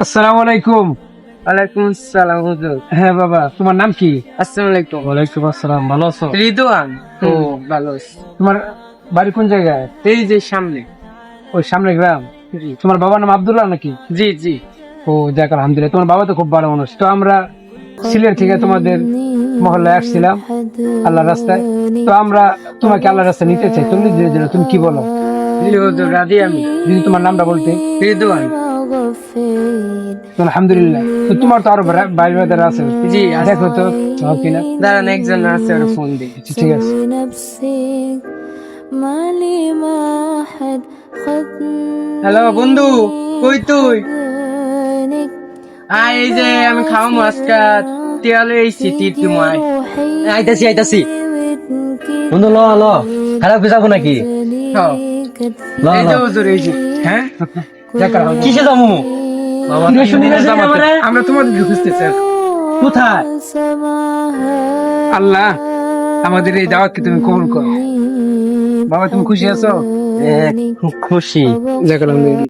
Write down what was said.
আসসালামু আলাইকুম। ওয়ালাইকুম আসসালাম হুজুর। হ্যাঁ বাবা, তোমার নাম কি? আসসালামু আলাইকুম। ওয়ালাইকুম আসসালাম। ভালো আছো? রিদওয়ান। ও। ভালো আছি। তোমার বাড়ি কোন জায়গায়? এই যে সামনে। ওই সামনে গ্রাম। জি তোমার বাবার নাম আব্দুল্লাহ নাকি? জি জি। ও যাক, আলহামদুলিল্লাহ। তোমার বাবা তো খুব ভালো মানুষ। তো আমরা সিলেট থেকে তোমাদের মহল্লায় আসছিলাম আল্লাহর রাস্তায়। তো আমরা তোমাকে আল্লাহর রাস্তায় নিতে চাই। তুমি তুমি কি বলো? জি হুজুর, রাজি আমি। যদি তোমার নামটা বলতে। রিদওয়ান। তো আলহামদুলিল্লাহ। তো তোমার তো আরো ভাই ব্রাদার আছে। জি আছে। দেখো তো সব কিনা। দাঁড়ান, একজন আছে, ওর ফোন দিই। আচ্ছা, ঠিক আছে। হ্যালো বন্ধু, কই তুই? এই যে আমি খাওয়া মাছটা তিয়ালে এই সিটি তোমায়। আইতাছি আইতাছি। বন্ধু ল ল, খারাপ হয়ে যাবো নাকি? হ্যাঁ, ল এই ল। যে হুজুর, এই যে। হ্যাঁ যাক আলহামদুলিল্লাহ। কিসে যাবো? বাবা, কিরে শুনি না যে জামাতে। আমারে? আমরা তোমাদের খুঁজতেছি। কোথায়? আল্লাহ আমাদের এই দাওয়াতকে তুমি কবুল করো। বাবা, তুমি খুশি আছো? খুব খুশি। যাক আলহামদুলিল্লাহ।